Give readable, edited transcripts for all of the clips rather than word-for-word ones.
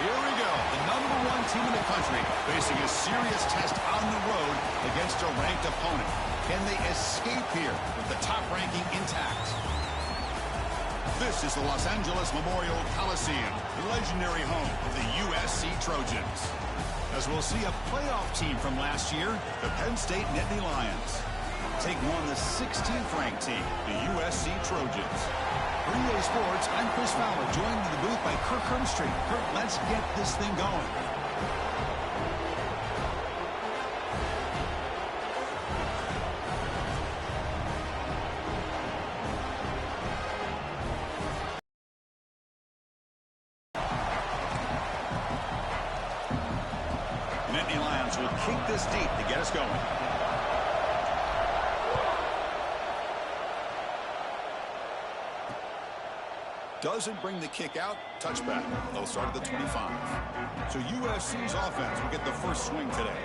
Here we go. The #1 team in the country facing a serious test on the road against a ranked opponent. Can they escape here with the top ranking intact? This is the Los Angeles Memorial Coliseum, the legendary home of the USC Trojans. As we'll see a playoff team from last year, the Penn State Nittany Lions. Taking on the 16th ranked team, the USC Trojans. For EA Sports, I'm Chris Fowler, joined in the booth by Kirk Hermstreet. Kirk, let's get this thing going. Nittany Lions will kick this deep to get us going. Doesn't bring the kick out. Touchback. They'll start at the 25. So USC's offense will get the first swing today.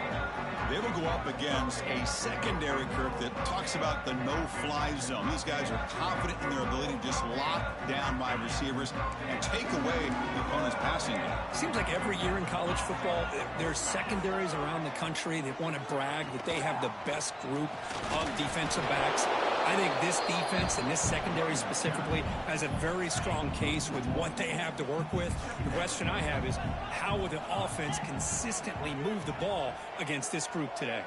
They will go up against a secondary, Kirk, that talks about the no-fly zone. These guys are confident in their ability to just lock down wide receivers and take away the opponent's passing game. Seems like every year in college football, there's secondaries around the country that want to brag that they have the best group of defensive backs. I think this defense and this secondary specifically has a very strong case with what they have to work with. The question I have is, how will the offense consistently move the ball against this group today?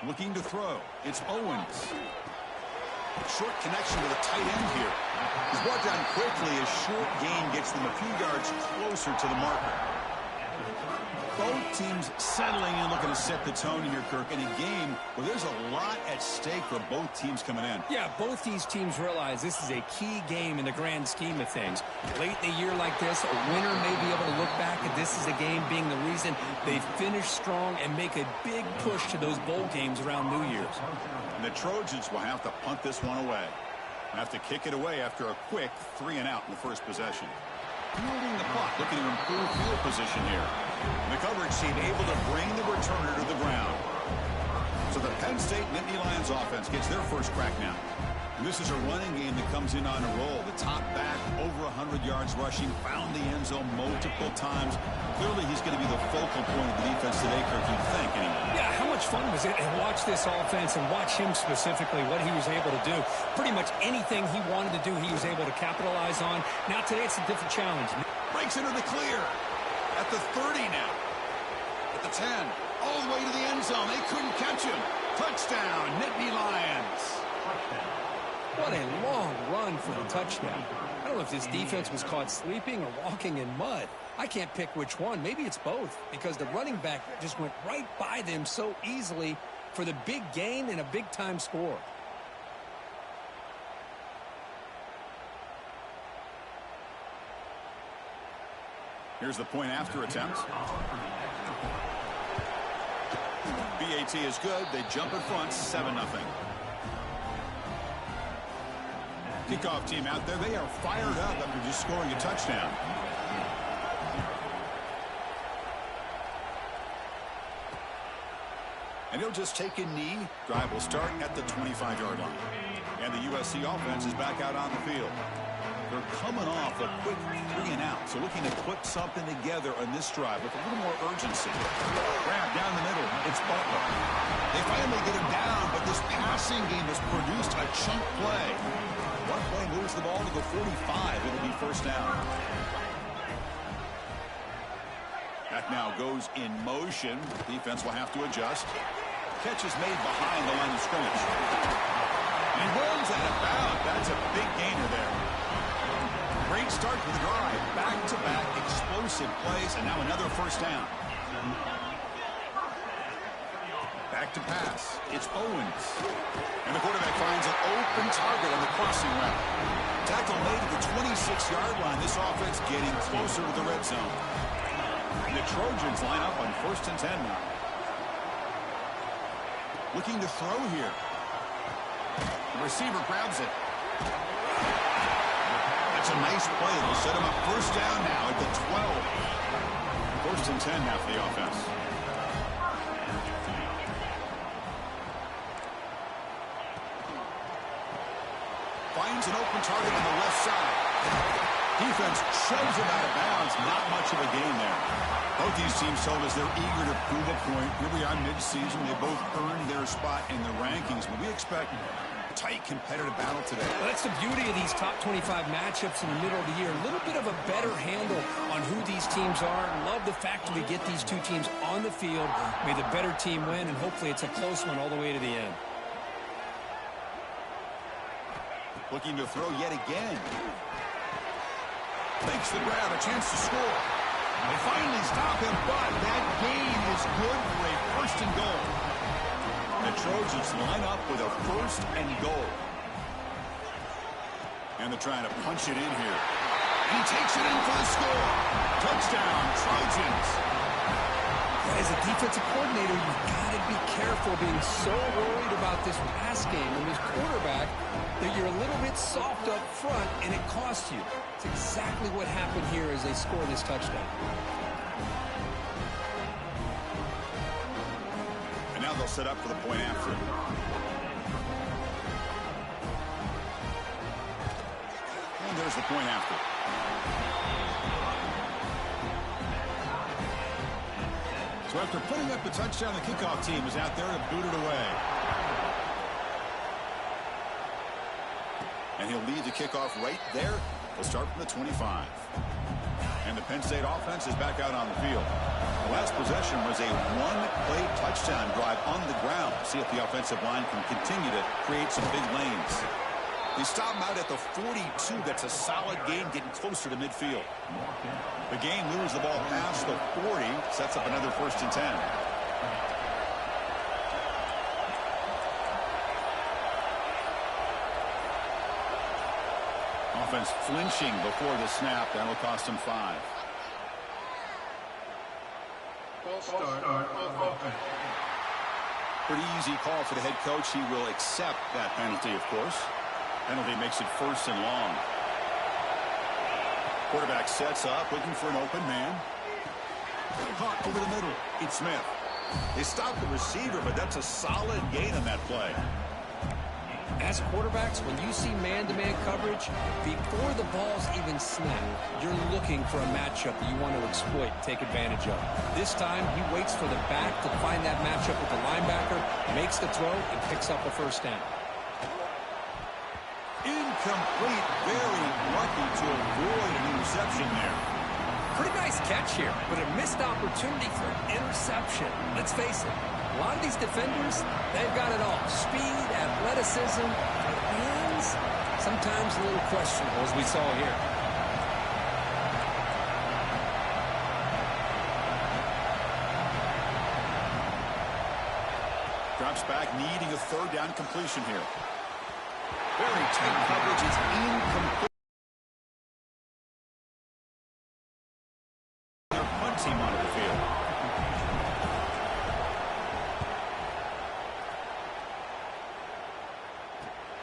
Looking to throw. It's Owens. Short connection to the tight end here. He's brought down quickly. A short gain gets them a few yards closer to the marker. Both teams settling in, looking to set the tone here, Kirk, in a game where there's a lot at stake for both teams coming in. Yeah, both these teams realize this is a key game in the grand scheme of things. Late in a year like this, a winner may be able to look back at this as a game being the reason they finish strong and make a big push to those bowl games around New Year's. And the Trojans will have to punt this one away. Have to kick it away after a quick 3-and-out in the first possession. Fielding the puck, looking to improve field position here. And the coverage team able to bring the returner to the ground. So the Penn State Nittany Lions offense gets their first crack now. And this is a running game that comes in on a roll. The top back, over 100 yards rushing, found the end zone multiple times. Clearly, he's going to be the focal point of the defense today, Kirk, you'd think, anyway. Yeah, how much fun was it to watch this offense and watch him specifically, what he was able to do. Pretty much anything he wanted to do, he was able to capitalize on. Now, today, it's a different challenge. Breaks into the clear. At the 30 now. At the 10. All the way to the end zone. They couldn't catch him. Touchdown, Nittany Lions. What a long run for the touchdown. I don't know if this defense was caught sleeping or walking in mud. I can't pick which one. Maybe it's both, because the running back just went right by them so easily for the big gain and a big-time score. Here's the point after attempt. BAT is good. They jump in front, 7-0. Kickoff team out there. They are fired up after just scoring a touchdown. And he'll just take a knee. Drive will start at the 25-yard line. And the USC offense is back out on the field. They're coming off a quick 3 and out, so looking to put something together on this drive with a little more urgency. Grab down the middle. It's Butler. They finally get him down, but this passing game has produced a chunk play. One play moves the ball to the 45. It'll be first down. Back now goes in motion. Defense will have to adjust. Catch is made behind the line of scrimmage. And rolls out of bounds. That's a big gainer there. Great start to the drive. Back-to-back explosive plays, and now another first down. Back to pass. It's Owens. And the quarterback finds an open target on the crossing route. Tackle made at the 26-yard line. This offense getting closer to the red zone. And the Trojans line up on 1st and 10 now. Looking to throw here. The receiver grabs it. That's a nice play. They'll set him up first down now at the 12. 1st and 10 now for the offense. Finds an open target on the left side. Defense shoves him out of bounds. Not much of a gain there. Both these teams told us they're eager to prove a point. Here we are mid-season. They both earned their spot in the rankings, but we expect a tight competitive battle today. Well, that's the beauty of these top 25 matchups in the middle of the year. A little bit of a better handle on who these teams are. Love the fact that we get these two teams on the field. May the better team win, and hopefully it's a close one all the way to the end. Looking to throw yet again. Makes the grab, a chance to score. They finally stop him, but that gain is good for a 1st and goal. The Trojans line up with a 1st and goal. And they're trying to punch it in here. And he takes it in for the score. Touchdown, Trojans. As a defensive coordinator, you've got to be careful being so worried about this pass game and this quarterback that you're a little bit soft up front, and it costs you. It's exactly what happened here as they score this touchdown. And now they'll set up for the point after. And there's the point after. So after putting up the touchdown, the kickoff team is out there to boot it away. And he'll lead the kickoff right there. We'll start from the 25. And the Penn State offense is back out on the field. The last possession was a one-play touchdown drive on the ground. See if the offensive line can continue to create some big lanes. They stop him out at the 42. That's a solid gain, getting closer to midfield. The game moves the ball past the 40. Sets up another 1st and 10. Offense flinching before the snap. That'll cost him 5. Pretty easy call for the head coach. He will accept that penalty, of course. Penalty makes it 1st and long. Quarterback sets up, looking for an open man. Caught over the middle. It's Smith. They stop the receiver, but that's a solid gain on that play. As quarterbacks, when you see man-to-man coverage, before the ball's even snapped, you're looking for a matchup that you want to exploit, take advantage of. This time, he waits for the back to find that matchup with the linebacker, makes the throw, and picks up a 1st down. Incomplete. Very lucky to avoid an interception there. Pretty nice catch here, but a missed opportunity for an interception. Let's face it, a lot of these defenders, they've got it all. Speed, athleticism, but hands, sometimes a little questionable, as we saw here. Drops back, needing a 3rd down completion here. Very tight coverage. It's incomplete. Their punt team onto the field.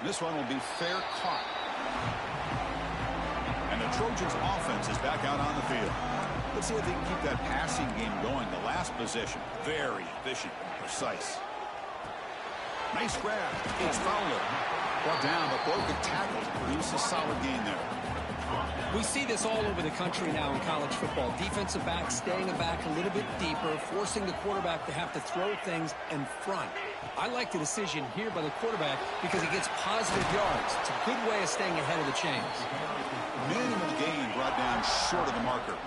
This one will be fair caught. And the Trojans offense is back out on the field. Let's see if they can keep that passing game going. The last possession, very efficient and precise. Nice grab. It's Fowler. Brought down, but broken tackle to produce a solid gain there. We see this all over the country now in college football. Defensive backs staying back a little bit deeper, forcing the quarterback to have to throw things in front. I like the decision here by the quarterback because he gets positive yards. It's a good way of staying ahead of the chains. Minimal gain brought down short of the marker.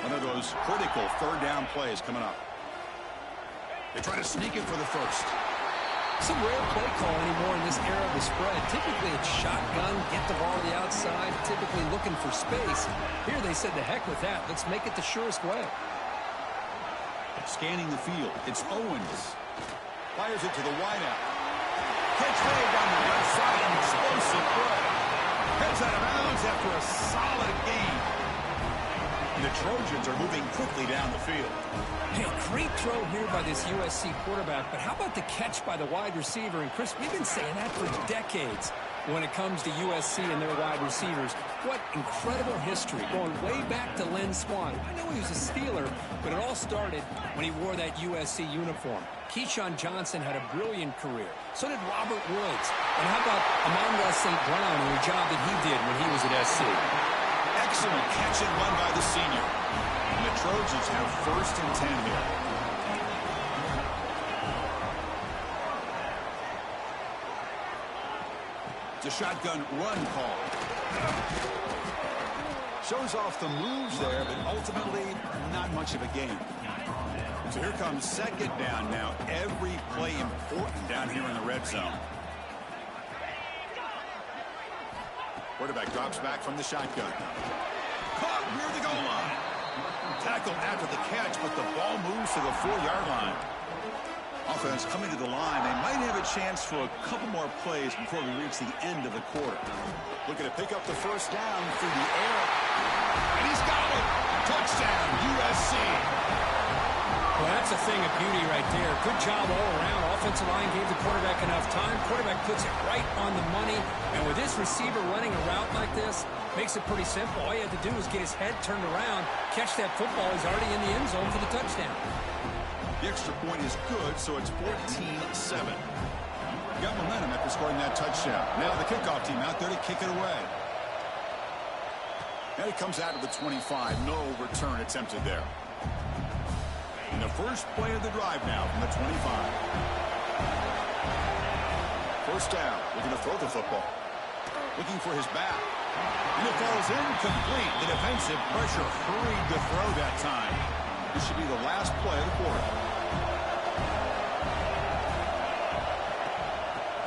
One of those critical third down plays coming up. They try to sneak it for the first. It's a rare play call anymore in this era of the spread. Typically, it's shotgun, get the ball to the outside, typically looking for space. Here they said, the heck with that. Let's make it the surest way. Scanning the field. It's Owens. Fires it to the wideout. Catch made down the left side. An explosive play. Heads out of bounds after a solid gain. And the Trojans are moving quickly down the field. Hey, great throw here by this USC quarterback, but how about the catch by the wide receiver? And Chris, we've been saying that for decades when it comes to USC and their wide receivers. What incredible history, going way back to Lynn Swann. I know he was a Steeler, but it all started when he wore that USC uniform. Keyshawn Johnson had a brilliant career. So did Robert Woods. And how about Amon-Ra St. Brown and the job that he did when he was at SC? Excellent catch and run by the senior. And the Trojans have 1st and 10 here. It's a shotgun run call. Shows off the moves there, but ultimately not much of a gain. So here comes 2nd down now. Every play important down here in the red zone. Quarterback drops back from the shotgun. Caught near the goal line. Tackle after the catch, but the ball moves to the 4-yard line. Offense coming to the line. They might have a chance for a couple more plays before we reach the end of the quarter. Looking to pick up the 1st down through the air. And he's got it. Touchdown, USC. Well, that's a thing of beauty right there. Good job all around. Offensive line gave the quarterback enough time. Quarterback puts it right on the money. And with this receiver running a route like this, makes it pretty simple. All you had to do was get his head turned around, catch that football. He's already in the end zone for the touchdown. The extra point is good, so it's 14-7. Got momentum after scoring that touchdown. Now the kickoff team out there to kick it away. And it comes out of the 25. No return attempted there. And the first play of the drive now from the 25. 1st down. Looking to throw the football. Looking for his back. And it falls incomplete. The defensive pressure hurried to throw that time. This should be the last play of the quarter.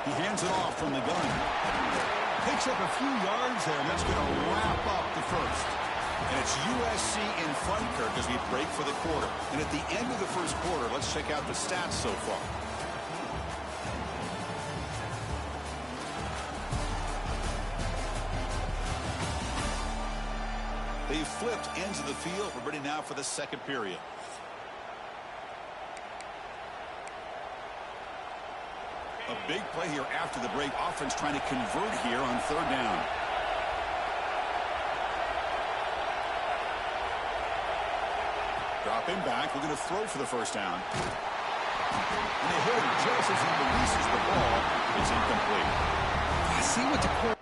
He hands it off from the gun. Picks up a few yards there, and that's going to wrap up the first. And it's USC in front, Kirk, as we break for the quarter. And at the end of the first quarter, let's check out the stats so far. They've flipped ends of the field. We're ready now for the 2nd period. A big play here after the break. Offense trying to convert here on 3rd down. Dropping back. We're going to throw for the 1st down. And they hit him just as he releases the ball. It's incomplete. I see what the quarterback...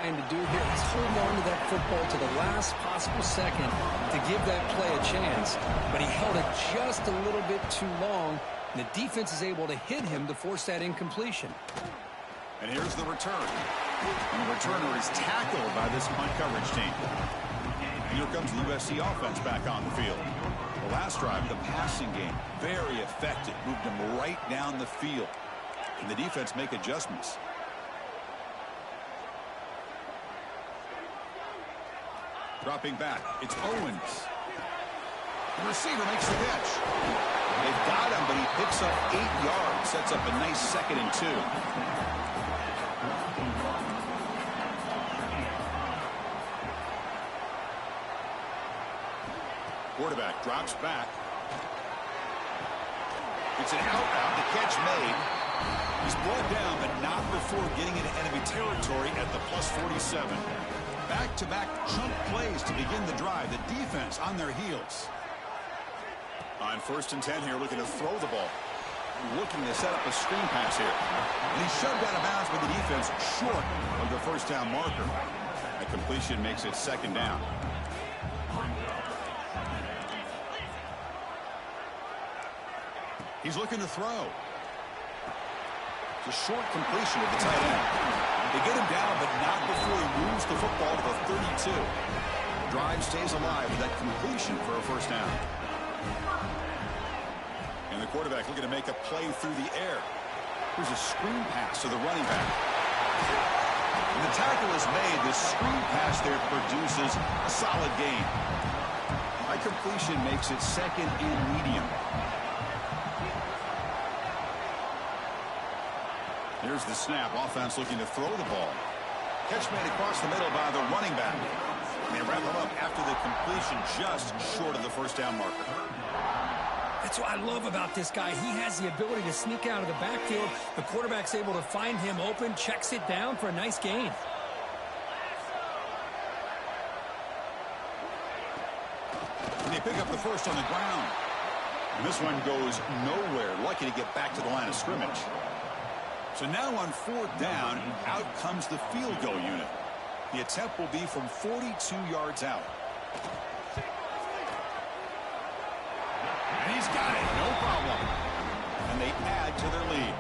to do here is hold on to that football to the last possible second to give that play a chance. But he held it just a little bit too long, and the defense is able to hit him to force that incompletion. And here's the return. And the returner is tackled by this punt coverage team. And here comes the USC offense back on the field. The last drive, the passing game, very effective. Moved them right down the field. And the defense make adjustments. Dropping back, it's Owens. The receiver makes the catch. They've got him, but he picks up 8 yards. Sets up a nice 2nd and 2. Quarterback drops back. It's an out. The catch made. He's brought down, but not before getting into enemy territory at the +47. Back-to-back chunk plays to begin the drive. The defense on their heels. On 1st and 10 here, looking to throw the ball. Looking to set up a screen pass here. And he's shoved out of bounds by the defense short of the first down marker. A completion makes it 2nd down. He's looking to throw. It's a short completion of the tight end. They get him down, but not before he moves the football to the 32. Drive stays alive with that completion for a 1st down. And the quarterback looking to make a play through the air. Here's a screen pass to the running back. When the tackle is made, the screen pass there produces a solid gain. High completion makes it 2nd and medium. Here's the snap. Offense looking to throw the ball. Catch made across the middle by the running back. And they wrap him up after the completion just short of the 1st down marker. That's what I love about this guy. He has the ability to sneak out of the backfield. The quarterback's able to find him open, checks it down for a nice gain. And they pick up the 1st on the ground. And this one goes nowhere. Lucky to get back to the line of scrimmage. So now on 4th down, out comes the field goal unit. The attempt will be from 42 yards out. And he's got it, no problem. And they add to their lead.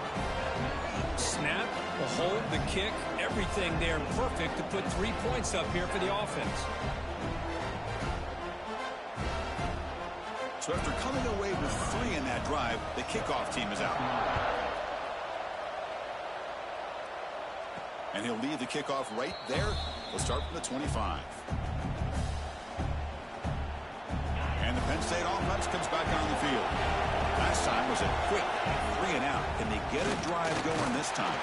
Snap, the hold, the kick, everything there perfect to put 3 points up here for the offense. So after coming away with 3 in that drive, the kickoff team is out. And he'll leave the kickoff right there. We'll start from the 25. And the Penn State offense comes back on the field. Last time was a quick 3 and out. Can they get a drive going this time?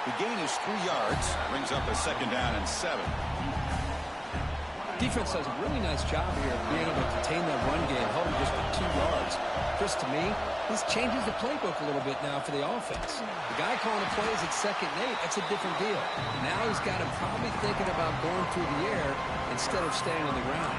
The gain is 3 yards. Brings up a 2nd down and 7. Defense does a really nice job here of being able to contain that run game, holding just for 2 yards. Chris, to me, this changes the playbook a little bit now for the offense. The guy calling the plays at 2nd and 8, that's a different deal. Now he's got him probably thinking about going through the air instead of staying on the ground.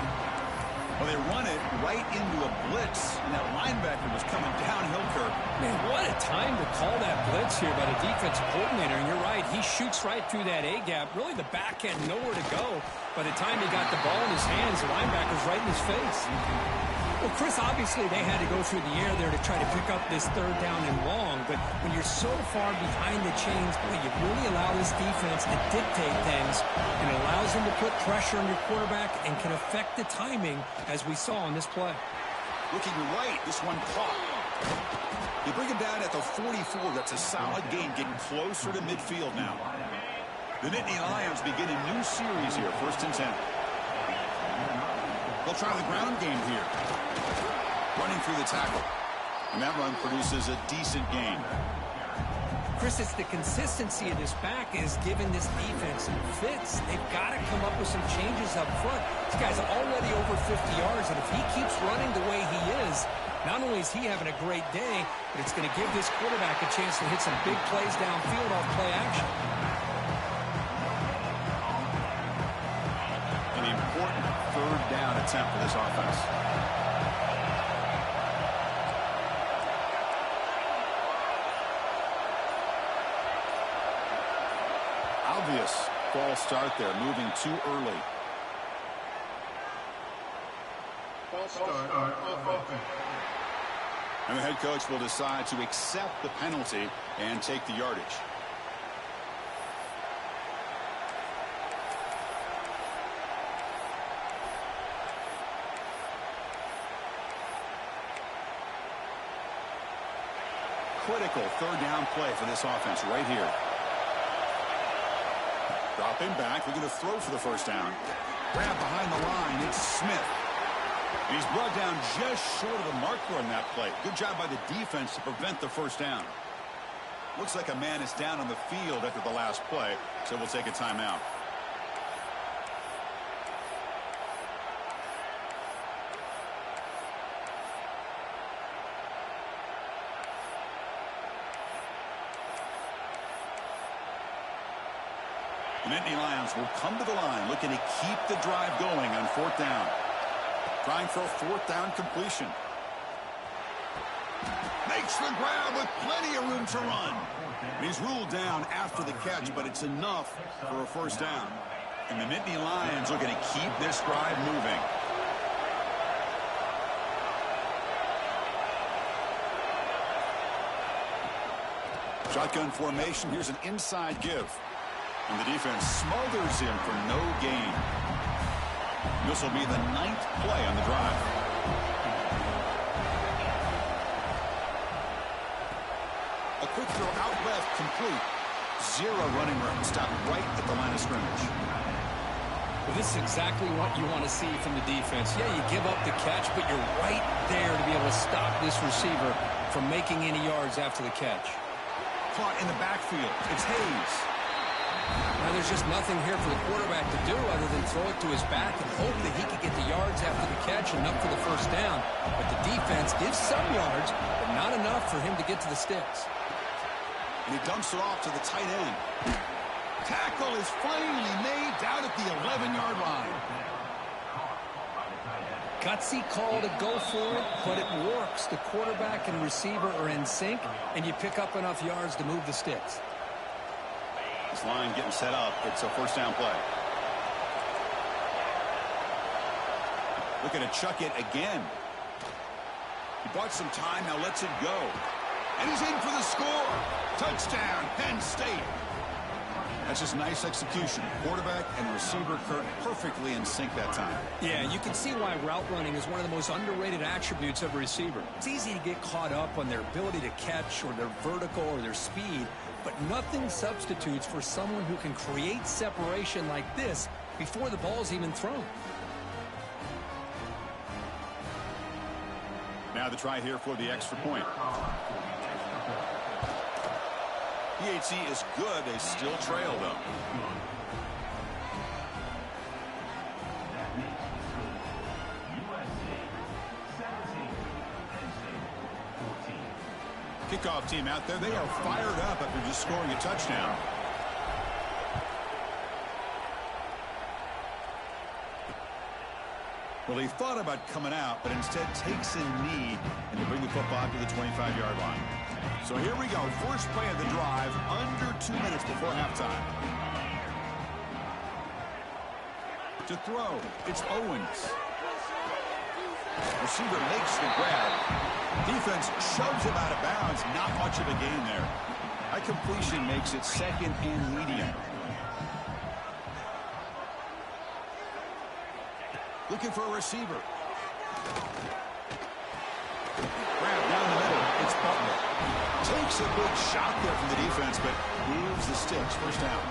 Well, they run it right into a blitz, and that linebacker was coming downhill curve. Man, what a time to call that blitz here by the defensive coordinator. And you're right, he shoots right through that A-gap. Really, the back had nowhere to go. By the time he got the ball in his hands, the linebacker's right in his face. Well, Chris, obviously they had to go through the air there to try to pick up this 3rd down and long. But when you're so far behind the chains, boy, you really allow this defense to dictate things. And it allows them to put pressure on your quarterback and can affect the timing, as we saw on this play. Looking right, this one caught. You bring him down at the 44. That's a solid gain, getting closer to midfield now. The Nittany Lions begin a new series here, 1st and 10. They'll try the ground game here. Running through the tackle. And that run produces a decent gain. Chris, it's the consistency of this back is giving this defense some fits. They've got to come up with some changes up front. This guy's already over 50 yards, and if he keeps running the way he is, not only is he having a great day, but it's going to give this quarterback a chance to hit some big plays downfield off play action. An important 3rd down attempt for this offense. Obvious false start there, moving too early. False start. And the head coach will decide to accept the penalty and take the yardage. Critical 3rd down play for this offense right here. Dropping back, looking to throw for the 1st down. Grab behind the line, it's Smith. And he's brought down just short of the marker on that play. Good job by the defense to prevent the 1st down. Looks like a man is down on the field after the last play, so we'll take a timeout. The Nittany Lions will come to the line looking to keep the drive going on 4th down. Trying for a 4th down completion. Makes the grab with plenty of room to run. He's ruled down after the catch, but it's enough for a 1st down. And the Nittany Lions looking to keep this drive moving. Shotgun formation. Here's an inside give. And the defense smothers him for no gain. This will be the 9th play on the drive. A quick throw out left, complete. 0 running room. Stop right at the line of scrimmage. Well, this is exactly what you want to see from the defense. Yeah, you give up the catch, but you're right there to be able to stop this receiver from making any yards after the catch. Caught in the backfield. It's Hayes. Now, there's just nothing here for the quarterback to do other than throw it to his back and hope that he can get the yards after the catch and up for the 1st down. But the defense gives some yards, but not enough for him to get to the sticks. And he dumps it off to the tight end. Tackle is finally made down at the 11-yard line. Gutsy call to go for it, but it works. The quarterback and receiver are in sync, and you pick up enough yards to move the sticks. This line getting set up. It's a 1st down play. Looking to chuck it again. He bought some time, now lets it go. And he's in for the score. Touchdown, Penn State. That's just nice execution. Quarterback and receiver Kurt perfectly in sync that time. Yeah, you can see why route running is one of the most underrated attributes of a receiver. It's easy to get caught up on their ability to catch or their vertical or their speed, but nothing substitutes for someone who can create separation like this before the ball's even thrown. Now the try here for the extra point. PHC is good. They still trail, though. Kickoff team out there. They are fired up after just scoring a touchdown. Well, he thought about coming out, but instead takes a knee and to bring the football to the 25-yard line. So here we go. First play of the drive, under 2 minutes before halftime. To throw, it's Owens. Receiver makes the grab. Defense shoves him out of bounds. Not much of a gain there. That completion makes it 2nd and medium. Looking for a receiver. Grab down the middle. It's Butler. Takes a big shot there from the defense, but moves the sticks. 1st down.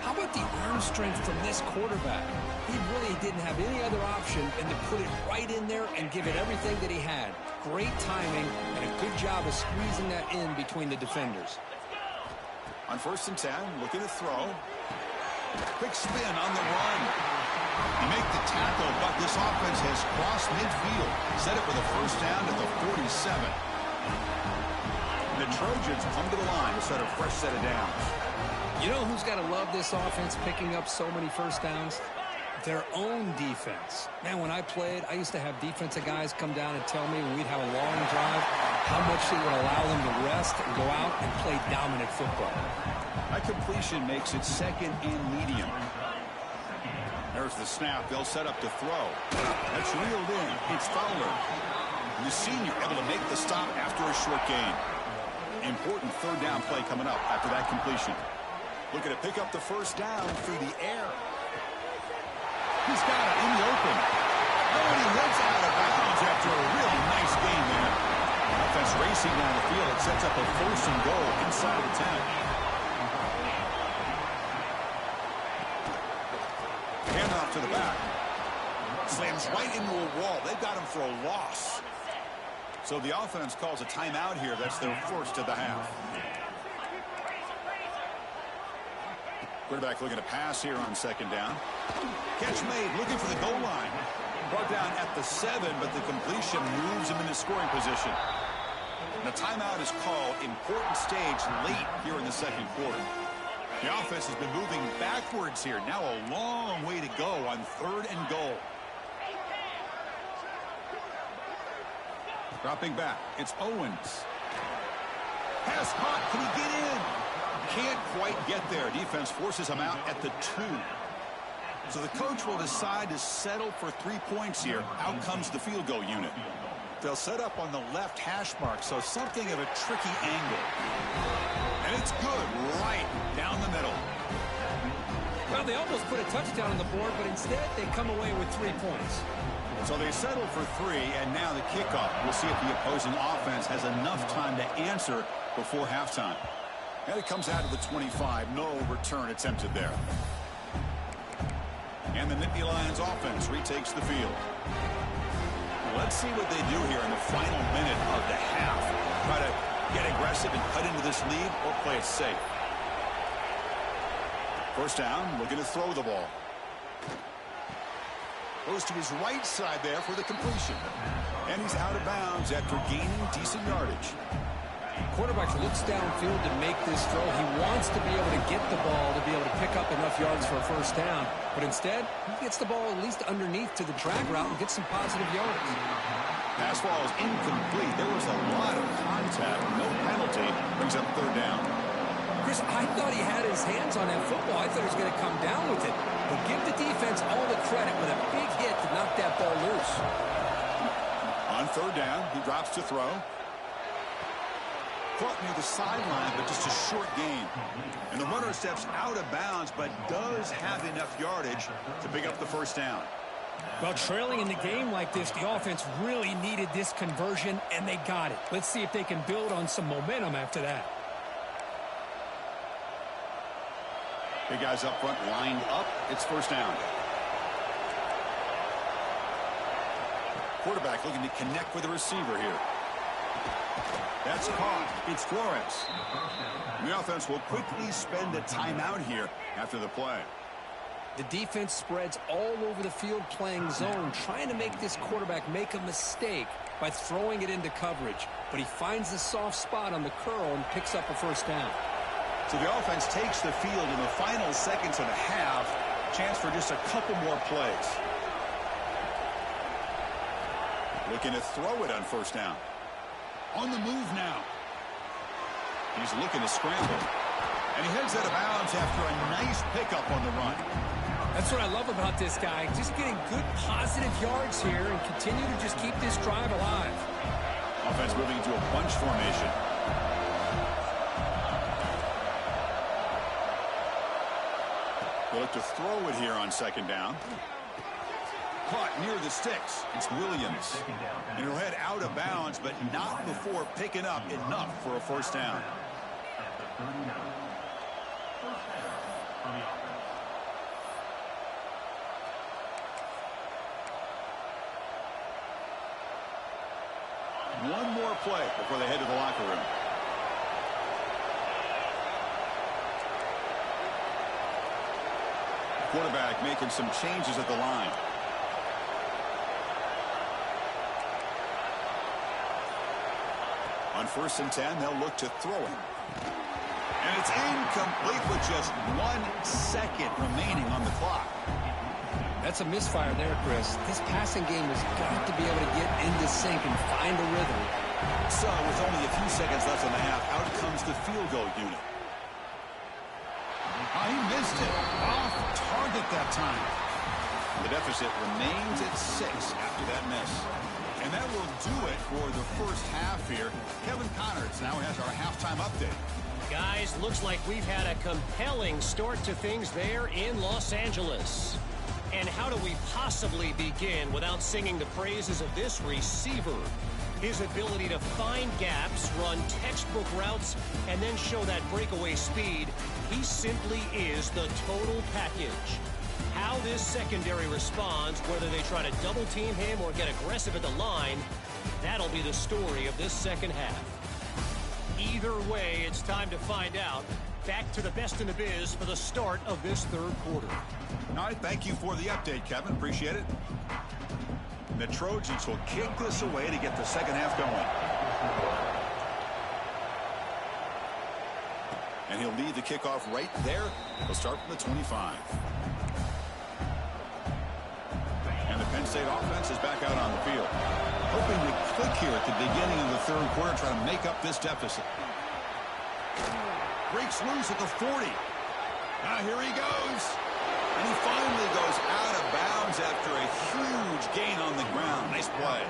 How about the arm strength from this quarterback? He really didn't have any other option than to put it right in there and give it everything that he had. Great timing and a good job of squeezing that in between the defenders. On 1st and 10, looking to throw. Quick spin on the run. You make the tackle, but this offense has crossed midfield. Set it for the 1st down at the 47. The Trojans come to the line to set a fresh set of downs. You know who's got to love this offense picking up so many 1st downs? Their own defense. Man, when I played, I used to have defensive guys come down and tell me when we'd have a long drive how much it would allow them to rest and go out and play dominant football. That completion makes it 2nd and medium. There's the snap. They'll set up to throw. That's reeled in. It's Fowler. And the senior able to make the stop after a short gain. Important 3rd down play coming up after that completion. Looking to pick up the 1st down through the air. He's got it in the open. Oh, and he heads out of bounds after a really nice gain there. Offense racing down the field. It sets up a 1st and goal inside the 10. Handoff to the back. Slams right into a wall. They've got him for a loss. So the offense calls a timeout here. That's their 1st of the half. Quarterback looking to pass here on 2nd down. Catch made, looking for the goal line. Brought down at the 7, but the completion moves him into scoring position. And the timeout is called. Important stage late here in the 2nd quarter. The offense has been moving backwards here. Now a long way to go on 3rd and goal. Dropping back. It's Owens. Pass caught. Can he get in? Can't quite get there. Defense forces him out at the 2. So the coach will decide to settle for 3 points here. Out comes the field goal unit. They'll set up on the left hash mark, so something of a tricky angle. And it's good right down the middle. Well, they almost put a touchdown on the board, but instead they come away with 3 points. So they settle for 3, and now the kickoff. We'll see if the opposing offense has enough time to answer before halftime. And it comes out of the 25. No return attempted there. And the Nittany Lions offense retakes the field. Let's see what they do here in the final minute of the half. Try to get aggressive and cut into this lead, or play it safe. First down, looking to throw the ball. Goes to his right side there for the completion. And he's out of bounds after gaining decent yardage. Quarterback looks downfield to make this throw. He wants to be able to get the ball to be able to pick up enough yards for a first down. But instead, he gets the ball at least underneath to the drag route and gets some positive yards. Pass ball is incomplete. There was a lot of contact. No penalty. Brings up 3rd down. Chris, I thought he had his hands on that football. I thought he was going to come down with it. But give the defense all the credit with a big hit to knock that ball loose. On 3rd down, he drops to throw. Caught near the sideline, but just a short gain. And the runner steps out of bounds, but does have enough yardage to pick up the first down. Well, trailing in the game like this, the offense really needed this conversion, and they got it. Let's see if they can build on some momentum after that. Big guys up front lined up. It's first down. Quarterback looking to connect with the receiver here. That's caught. It's Flores. The offense will quickly spend a timeout here after the play. The defense spreads all over the field playing zone, trying to make this quarterback make a mistake by throwing it into coverage. But he finds the soft spot on the curl and picks up a first down. So the offense takes the field in the final seconds of the half. Chance for just a couple more plays. Looking to throw it on first down. On the move now. He's looking to scramble. And he heads out of bounds after a nice pickup on the run. That's what I love about this guy. Just getting good positive yards here and continue to just keep this drive alive. Offense moving into a bunch formation. They look to throw it here on 2nd down. Caught near the sticks. It's Williams. And he'll head out of bounds, but not before picking up enough for a first down. One more play before they head to the locker room. Quarterback making some changes at the line. On 1st and 10, they'll look to throw him. And it's incomplete with just 1 second remaining on the clock. That's a misfire there, Chris. This passing game has got to be able to get into sync and find a rhythm. So with only a few seconds left in the half, out comes the field goal unit. He missed it. Off target that time. The deficit remains at 6 after that miss. And that will do it for the first half here. Kevin Connors now has our halftime update. Guys, looks like we've had a compelling start to things there in Los Angeles. And how do we possibly begin without singing the praises of this receiver? His ability to find gaps, run textbook routes, and then show that breakaway speed. He simply is the total package. How this secondary responds, whether they try to double team him or get aggressive at the line, that'll be the story of this second half. Either way, it's time to find out. Back to the best in the biz for the start of this 3rd quarter. All right, thank you for the update, Kevin. Appreciate it. The Trojans will kick this away to get the second half going. And he'll lead the kickoff right there. He'll start from the 25. And the Penn State offense is back out on the field. Hoping to click here at the beginning of the third quarter, trying to make up this deficit. Breaks loose at the 40. Now here he goes. And he finally goes out of bounds after a huge gain on the ground. Nice play.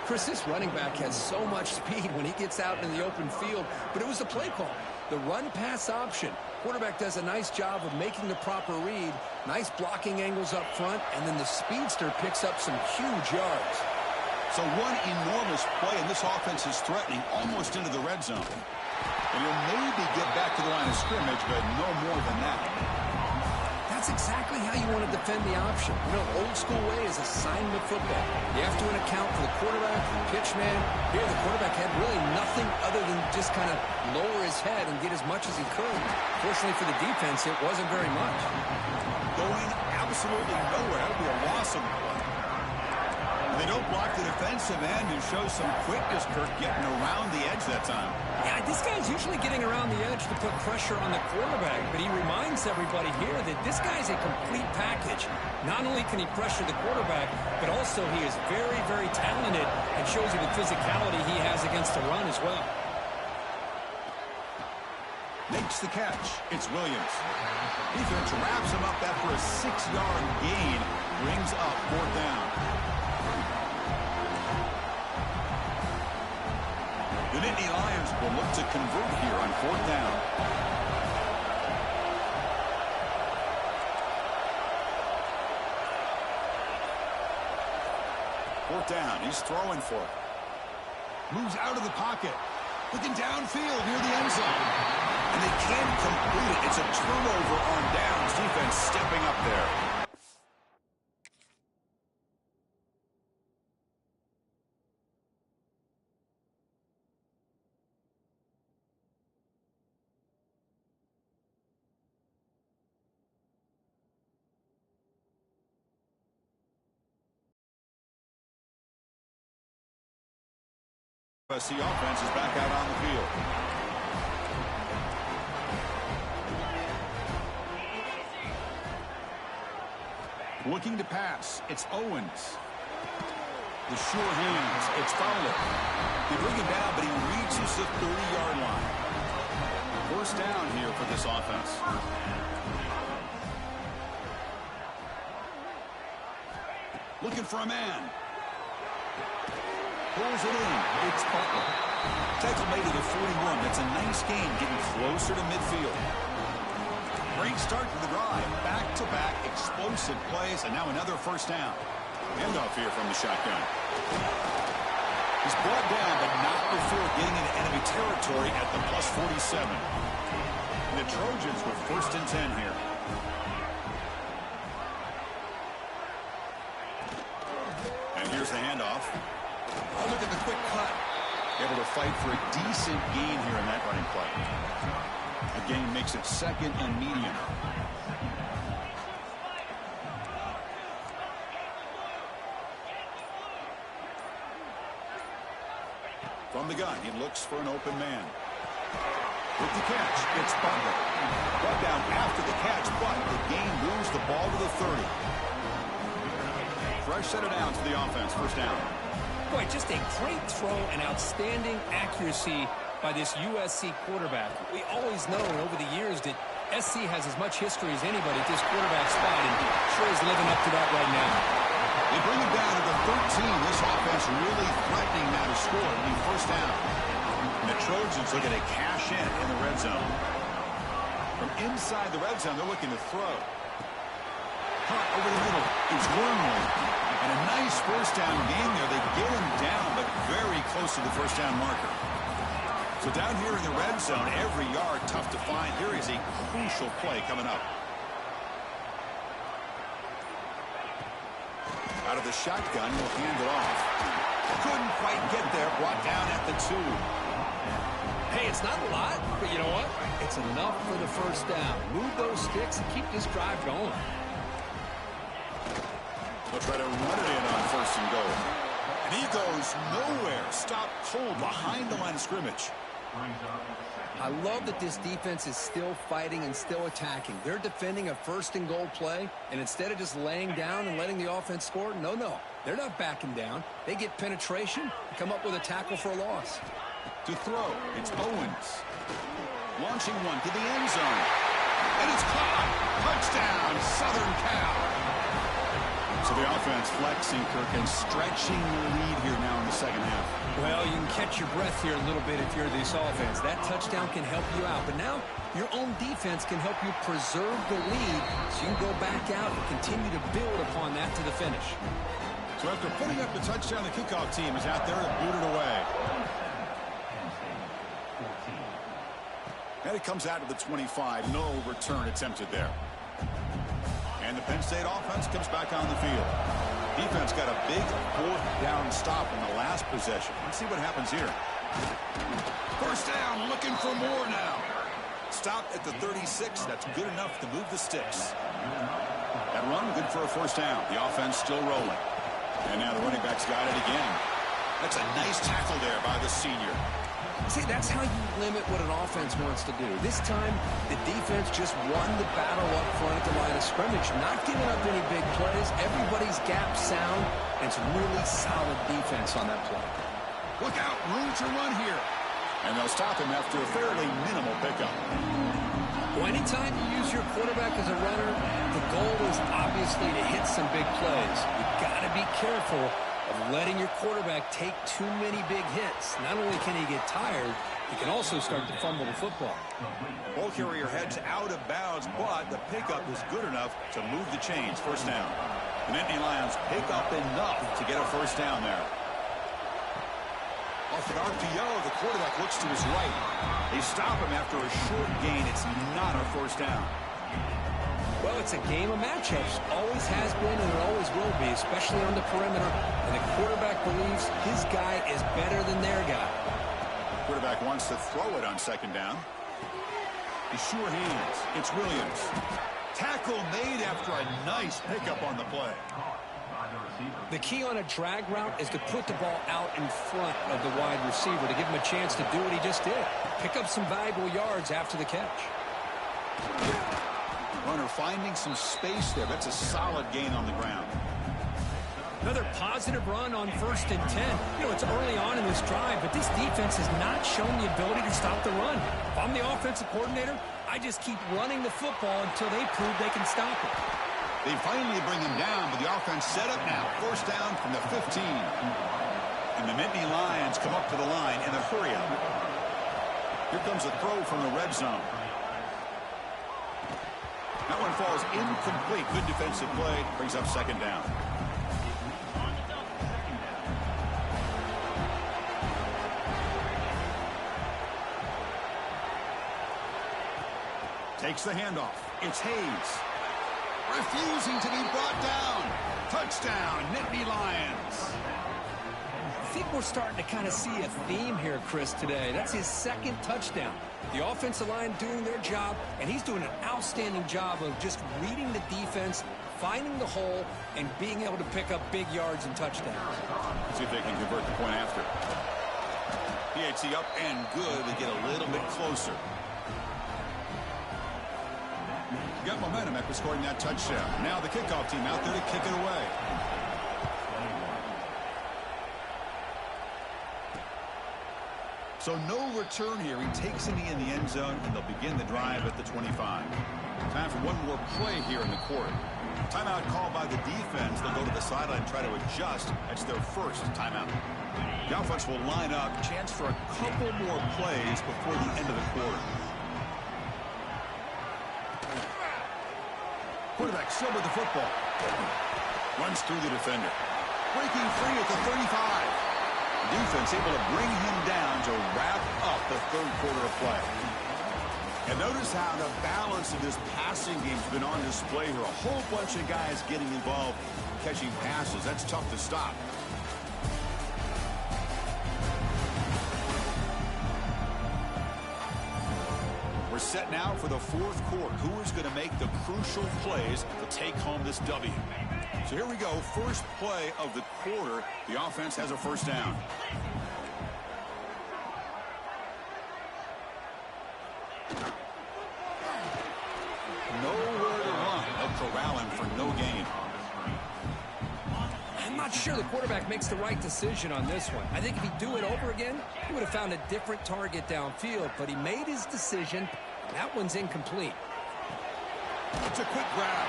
Chris, this running back has so much speed when he gets out in the open field, but it was the play call. The run-pass option. Quarterback does a nice job of making the proper read. Nice blocking angles up front, and then the speedster picks up some huge yards. So one enormous play, and this offense is threatening almost into the red zone. And he'll maybe get back to the line of scrimmage, but no more than that. That's exactly how you want to defend the option. You know, old school way is assignment football. You have to account for the quarterback, the pitch man. Here, the quarterback had really nothing other than just kind of lower his head and get as much as he could. Fortunately for the defense, it wasn't very much. Going absolutely nowhere. That would be a loss of the play. They don't block the defensive end and show some quickness, Kirk, getting around the edge that time. Yeah, this guy's usually getting around the edge to put pressure on the quarterback, but he reminds everybody here that this guy's a complete package. Not only can he pressure the quarterback, but also he is very, very talented and shows you the physicality he has against the run as well. Makes the catch. It's Williams. Defense wraps him up after a 6-yard gain. Brings up 4th down. The Nittany Lions will look to convert here on 4th down. Fourth down. He's throwing for it. Moves out of the pocket. Looking downfield near the end zone. And they can't complete it. It's a turnover on downs. Defense stepping up there. USC offense is back out on the field. Looking to pass. It's Owens. The sure hands. It's Fowler. They bring him down, but he reaches the 30-yard line. First down here for this offense. Looking for a man. Pulls it in. It's Butler. Tackle made to the 41. That's a nice gain, getting closer to midfield. Great start to the drive. Back-to-back explosive plays, and now another first down. Handoff here from the shotgun. He's brought down, but not before getting into enemy territory at the plus 47. And the Trojans with 1st and 10 here. And here's the handoff. Oh, look at the quick cut. Able to fight for a decent gain here in that running play. A gain makes it 2nd and medium. From the gun, he looks for an open man. With the catch, it's Butler. Brought down after the catch, but the gain moves the ball to the 30. Fresh set of downs for the offense. First down. Boy, just a great throw and outstanding accuracy by this USC quarterback. We always know over the years that SC has as much history as anybody at this quarterback spot, and sure is living up to that right now. They bring it down to the 13. This offense really threatening now to score. It'll be first down. And the Trojans looking to cash in the red zone. From inside the red zone, they're looking to throw. Hunt over the middle. It's Wormley. And a nice first down gain there. They get him down, but very close to the first down marker. So down here in the red zone, every yard tough to find. Here is a crucial play coming up. Out of the shotgun, he'll hand it off. Couldn't quite get there. Brought down at the 2. Hey, it's not a lot, but you know what? It's enough for the first down. Move those sticks and keep this drive going. They'll try to run it in on 1st and goal. And he goes nowhere. Stopped cold behind the line of scrimmage. I love that this defense is still fighting and still attacking. They're defending a first-and-goal play, and instead of just laying down and letting the offense score, no. They're not backing down. They get penetration and come up with a tackle for a loss. To throw, it's Owens. Launching one to the end zone. And it's caught. Touchdown, Southern Cal. So the offense flexing, Kirk, and stretching the lead here now in the second half. Well, you can catch your breath here a little bit if you're this offense. That touchdown can help you out. But now your own defense can help you preserve the lead so you can go back out and continue to build upon that to the finish. So after putting up the touchdown, the kickoff team is out there to boot it away. And it comes out to the 25. No return attempted there. And the Penn State offense comes back on the field. Defense got a big fourth down stop in the last possession. Let's see what happens here. First down, looking for more now. Stop at the 36. That's good enough to move the sticks. That run, good for a first down. The offense still rolling. And now the running back's got it again. That's a nice tackle there by the senior. See, that's how you limit what an offense wants to do. This time, the defense just won the battle up front at the line of scrimmage, not giving up any big plays. Everybody's gap sound, and it's really solid defense on that play. Look out, room to run here. And they'll stop him after a fairly minimal pickup. Well, anytime you use your quarterback as a runner, the goal is obviously to hit some big plays. You've got to be careful of letting your quarterback take too many big hits. Not only can he get tired, he can also start to fumble the football. Ball carrier heads out of bounds, but the pickup is good enough to move the chains. First down. The Nittany Lions pick up enough to get a first down there. Off an RPO, the quarterback looks to his right. They stop him after a short gain. It's not a first down. Well, it's a game of matchups. Always has been and it always will be, especially on the perimeter. And the quarterback believes his guy is better than their guy. Quarterback wants to throw it on second down. He's sure hands. It's Williams. Tackle made after a nice pickup on the play. The key on a drag route is to put the ball out in front of the wide receiver to give him a chance to do what he just did. Pick up some valuable yards after the catch. Runner finding some space there. That's a solid gain on the ground. Another positive run on 1st and 10. You know, it's early on in this drive, but this defense has not shown the ability to stop the run. If I'm the offensive coordinator, I just keep running the football until they prove they can stop it. They finally bring him down, but the offense set up now. First down from the 15. And the Nittany Lions come up to the line in a hurry-up. Here comes a throw from the red zone. That one falls incomplete. Good defensive play. Brings up second down. Takes the handoff. It's Hayes. Refusing to be brought down. Touchdown, Nittany Lions. I think we're starting to kind of see a theme here, Chris, today. That's his second touchdown. The offensive line doing their job, and he's doing an outstanding job of just reading the defense, finding the hole, and being able to pick up big yards and touchdowns. See if they can convert the point after. PAT up and good. They get a little bit closer. Got momentum after scoring that touchdown. Now the kickoff team out there to kick it away. So no return here. He takes it in the end zone, and they'll begin the drive at the 25. Time for one more play here in the quarter. Timeout called by the defense. They'll go to the sideline and try to adjust. That's their first timeout. The offense will line up. Chance for a couple more plays before the end of the quarter. Quarterback still with the football. Runs through the defender. Breaking free at the 35. Defense able to bring him down to wrap up the third quarter of play. And notice how the balance of this passing game has been on display here. A whole bunch of guys getting involved catching passes. That's tough to stop. We're set now for the fourth quarter. Who is going to make the crucial plays to take home this W? So here we go. First play of the quarter. The offense has a first down. corral him for no gain. I'm not sure the quarterback makes the right decision on this one. I think if he'd do it over again, he would have found a different target downfield, but he made his decision. That one's incomplete. It's a quick grab.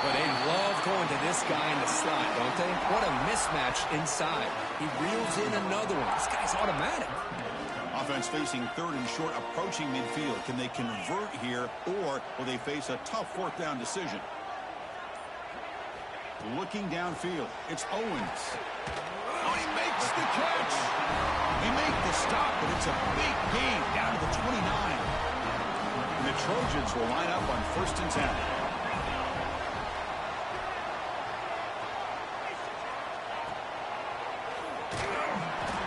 But they love going to this guy in the slot, don't they? What a mismatch inside. He reels in another one. This guy's automatic. Offense facing third and short, approaching midfield. Can they convert here, or will they face a tough fourth down decision? Looking downfield, it's Owens. Oh, he makes the catch. He made the stop, but it's a big gain down to the 29. And the Trojans will line up on 1st and 10.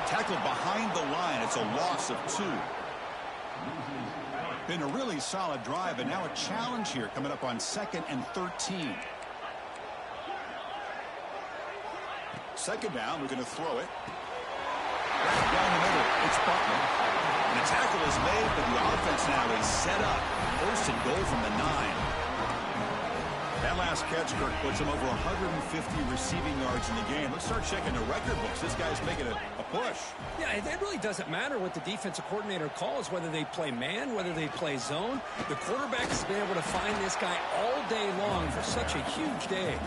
Tackled behind the line. It's a loss of 2. Been a really solid drive, and now a challenge here coming up on 2nd and 13. 2nd down, we're going to throw it. Right down the middle, it's Butler. And the tackle is made, but the offense now is set up. 1st and goal from the 9. That last catch, Kirk, puts him over 150 receiving yards in the game. Let's start checking the record books. This guy's making a push. Yeah, it really doesn't matter what the defensive coordinator calls, whether they play man, whether they play zone. The quarterback has been able to find this guy all day long for such a huge day.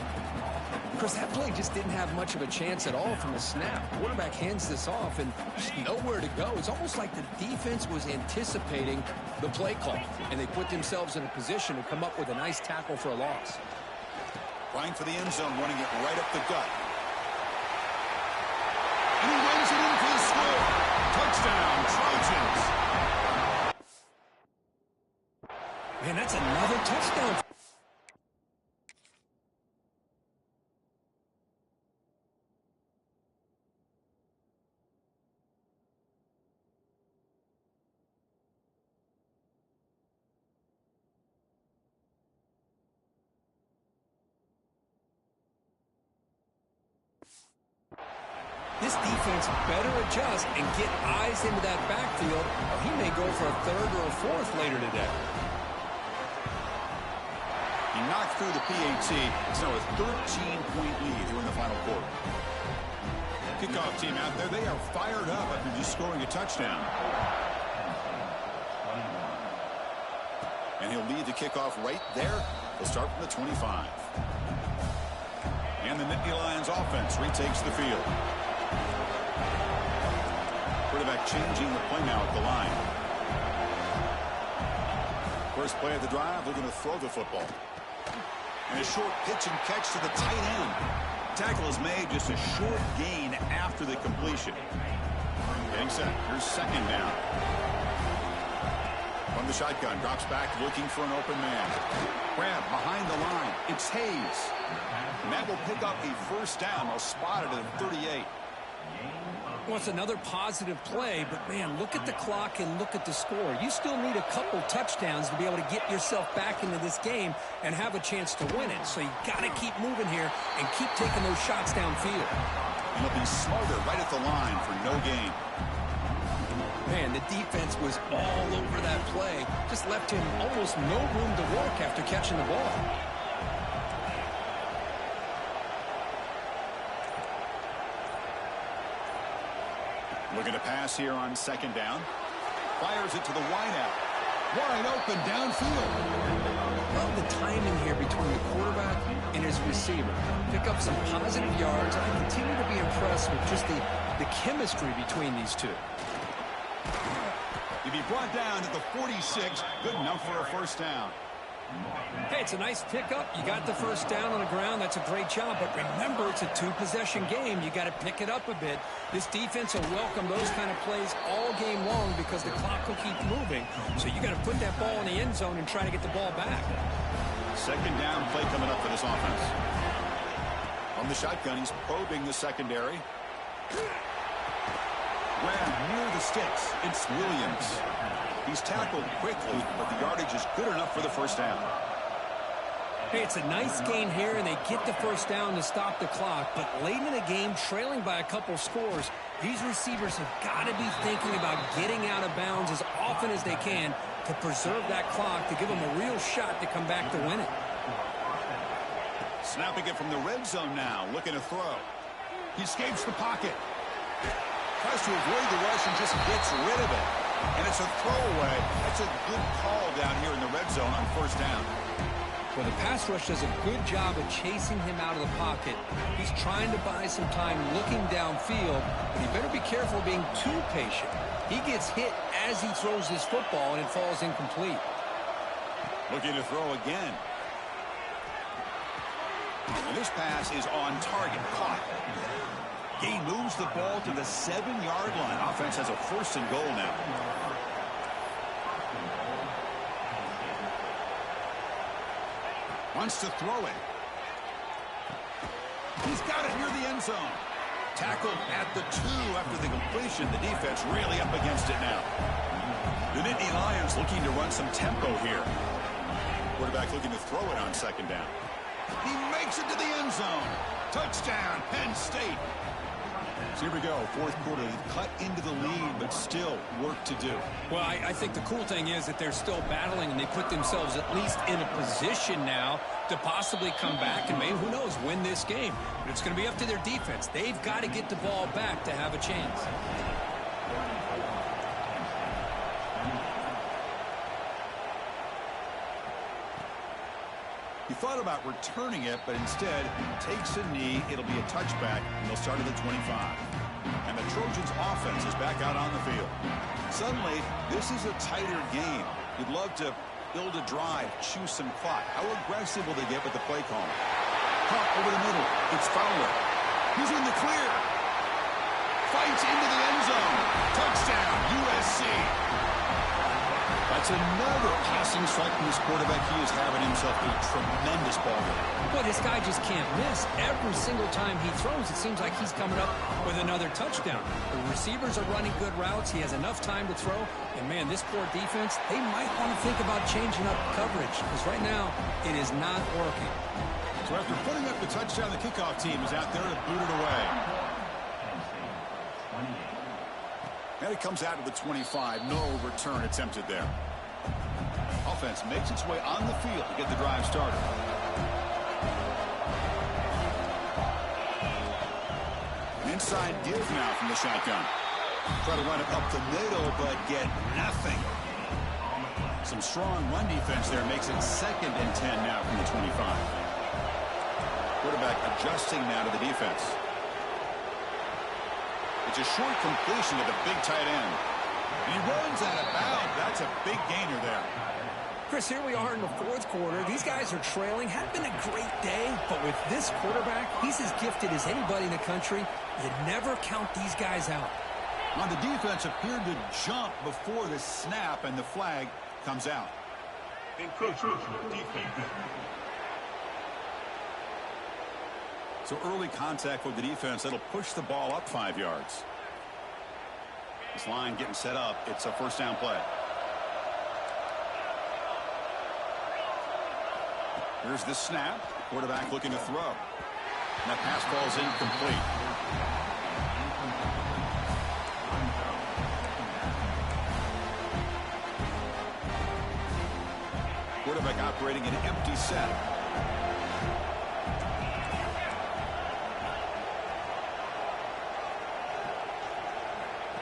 Of course, that play just didn't have much of a chance at all from the snap. The quarterback hands this off and just nowhere to go. It's almost like the defense was anticipating the play call, and they put themselves in a position to come up with a nice tackle for a loss. Trying for the end zone, running it right up the gut. And he runs it in for the score. Touchdown, Trojans. Man, that's another touchdown. This defense better adjust and get eyes into that backfield, or he may go for a 3rd or a 4th later today. He knocked through the PAT. It's now a 13-point lead here in the final quarter. Kickoff team out there, they are fired up after just scoring a touchdown. And he'll lead the kickoff right there. He'll start from the 25. And the Nittany Lions offense retakes the field. Quarterback changing the play now at the line. First play of the drive, they're going to throw the football. And a short pitch and catch to the tight end. Tackle is made, just a short gain after the completion. Getting set. Here's 2nd down. From the shotgun, drops back looking for an open man. Grab behind the line. It's Hayes. And that will pick up a 1st down. They'll spot it at 38. Well, it's another positive play, but, man, look at the clock and look at the score. You still need a couple touchdowns to be able to get yourself back into this game and have a chance to win it. So you got to keep moving here and keep taking those shots downfield. And he'll be smarter right at the line for no gain. Man, the defense was all over that play. Just left him almost no room to work after catching the ball. Looking to pass here on 2nd down. Fires it to the wideout. Wide open downfield. Love the timing here between the quarterback and his receiver. Pick up some positive yards. I continue to be impressed with just the chemistry between these two. He'll be brought down to the 46. Good enough for a 1st down. Hey, it's a nice pickup. You got the 1st down on the ground. That's a great job. But remember, it's a 2-possession game. You got to pick it up a bit. This defense will welcome those kind of plays all game long because the clock will keep moving. So you got to put that ball in the end zone and try to get the ball back. 2nd down play coming up for this offense. On the shotgun, he's probing the secondary. Grab near the sticks. It's Williams. He's tackled quickly, but the yardage is good enough for the 1st down. Hey, it's a nice gain here, and they get the 1st down to stop the clock. But late in the game, trailing by a couple scores, these receivers have got to be thinking about getting out of bounds as often as they can to preserve that clock, to give them a real shot to come back to win it. Snapping it from the red zone now, looking to throw. He escapes the pocket. Tries to avoid the rush and just gets rid of it. And it's a throwaway. That's a good call down here in the red zone on first down. Well, the pass rush does a good job of chasing him out of the pocket. He's trying to buy some time looking downfield, but he better be careful being too patient. He gets hit as he throws this football, and it falls incomplete. Looking to throw again. And this pass is on target. Caught. He moves the ball to the 7-yard line. Offense has a first and goal now. Wants to throw it. He's got it near the end zone. Tackled at the 2 after the completion. The defense really up against it now. The Nittany Lions looking to run some tempo here. Quarterback looking to throw it on second down. He makes it to the end zone. Touchdown, Penn State. So here we go, fourth quarter. They've cut into the lead, but still work to do. Well, I think the cool thing is that they're still battling, and they put themselves at least in a position now to possibly come back and maybe, who knows, win this game. But it's going to be up to their defense. They've got to get the ball back to have a chance. He thought about returning it, but instead takes a knee. It'll be a touchback, and they'll start at the 25. And the Trojans' offense is back out on the field. Suddenly, this is a tighter game. You'd love to build a drive, choose some clock. How aggressive will they get with the play call? Caught over the middle. It's Fowler. He's in the clear. Fights into the end zone. Touchdown, USC. That's another passing strike from this quarterback. He is having himself a tremendous ball game. Boy, this guy just can't miss. Every single time he throws, it seems like he's coming up with another touchdown. The receivers are running good routes. He has enough time to throw. And, man, this poor defense, they might want to think about changing up coverage because right now it is not working. So after putting up the touchdown, the kickoff team is out there to boot it away. And it comes out to the 25. No return attempted there. Offense makes its way on the field to get the drive started. An inside give now from the shotgun. Try to run it up the middle, but get nothing. Some strong run defense there makes it 2nd and 10 now from the 25. Quarterback adjusting now to the defense. It's a short completion to the big tight end. And he runs out of bounds. That's a big gainer there. Chris, here we are in the fourth quarter. These guys are trailing. Had been a great day, but with this quarterback, he's as gifted as anybody in the country. You never count these guys out. On the defense appeared to jump before the snap, and the flag comes out. So early contact with the defense. That'll push the ball up 5 yards. This line getting set up. It's a first down play. Here's the snap. Quarterback looking to throw. And that pass falls incomplete. Quarterback operating an empty set.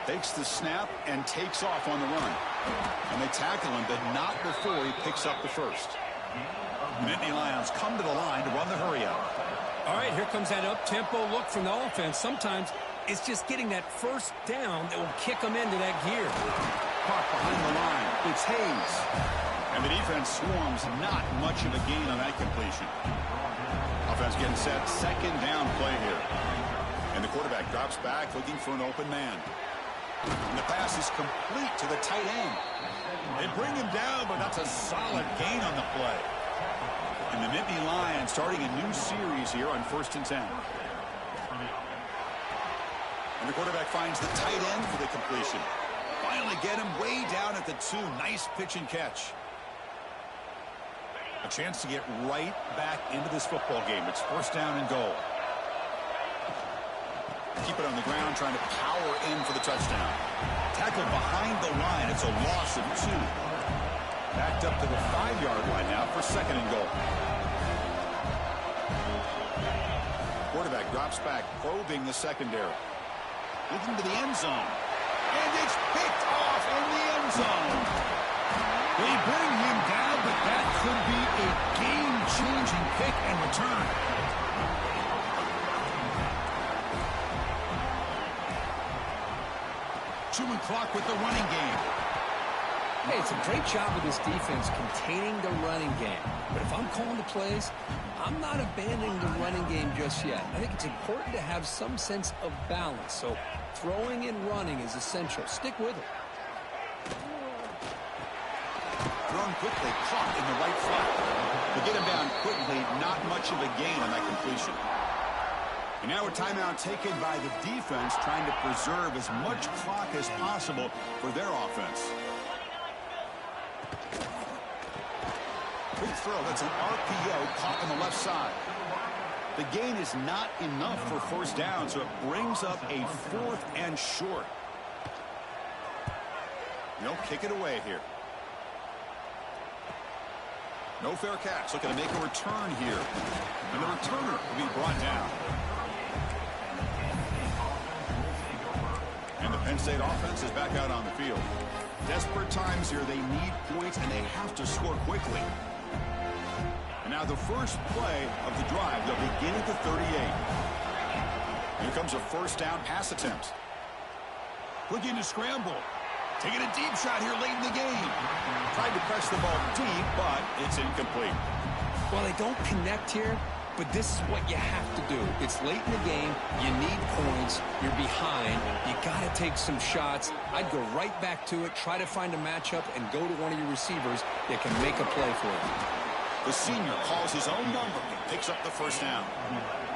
Takes the snap and takes off on the run. And they tackle him, but not before he picks up the first. The Nittany Lions come to the line to run the hurry-up. All right, here comes that up-tempo look from the offense. Sometimes it's just getting that first down that will kick them into that gear. Caught behind the line. It's Hayes. And the defense swarms. Not much of a gain on that completion. Offense getting set. 2nd down play here. And the quarterback drops back looking for an open man. And the pass is complete to the tight end. They bring him down, but that's a solid gain on the play. And the Nittany Lions starting a new series here on 1st and 10. And the quarterback finds the tight end for the completion. Finally get him way down at the 2. Nice pitch and catch. A chance to get right back into this football game. It's 1st down and goal. Keep it on the ground, trying to power in for the touchdown. Tackled behind the line. It's a loss of 2. Backed up to the 5-yard line now for 2nd and goal. Quarterback drops back, probing the secondary. Looking to the end zone. And it's picked off in the end zone. They bring him down, but that could be a game-changing pick and return. Chewing clock with the running game. Hey, it's a great job of this defense containing the running game. But if I'm calling the plays, I'm not abandoning the running game just yet. I think it's important to have some sense of balance. So throwing and running is essential. Stick with it. Thrown quickly, caught in the right flat. To get him down quickly, not much of a gain on that completion. And now a timeout taken by the defense, trying to preserve as much clock as possible for their offense. Quick throw, that's an RPO caught on the left side. The gain is not enough for first down, so it brings up a 4th and short. They'll kick it away here. No fair catch, looking to make a return here. And the returner will be brought down. And the Penn State offense is back out on the field. Desperate times here, they need points, and they have to score quickly. And now the first play of the drive, they'll begin at the 38. Here comes a first down pass attempt. Looking to scramble. Taking a deep shot here late in the game. Tried to press the ball deep, but it's incomplete. Well, they don't connect here, but this is what you have to do. It's late in the game. You need points. You're behind. You got to take some shots. I'd go right back to it, try to find a matchup, and go to one of your receivers that can make a play for you. The senior calls his own number and picks up the first down.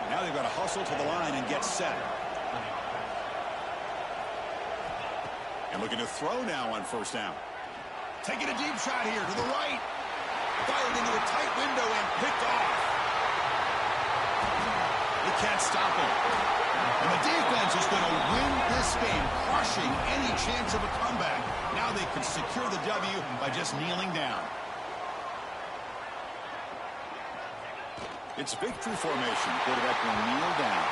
Now they've got to hustle to the line and get set. And looking to throw now on first down. Taking a deep shot here to the right. Fired into a tight window and picked off. They can't stop him. And the defense is going to win this game, crushing any chance of a comeback. Now they can secure the W by just kneeling down. It's victory formation. Quarterback will kneel down.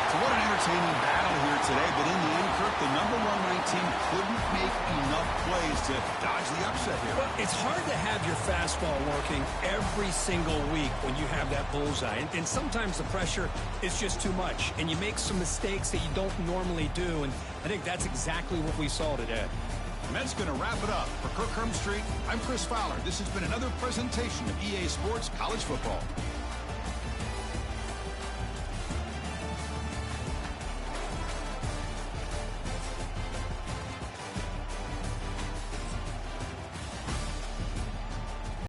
So what an entertaining battle here today. But in the end, Kirk, the number 1 ranked team couldn't make enough plays to dodge the upset here. Well, it's hard to have your fastball working every single week when you have that bullseye. And sometimes the pressure is just too much. And you make some mistakes that you don't normally do. And I think that's exactly what we saw today. And that's going to wrap it up. For Kirk Street, I'm Chris Fowler. This has been another presentation of EA Sports College Football.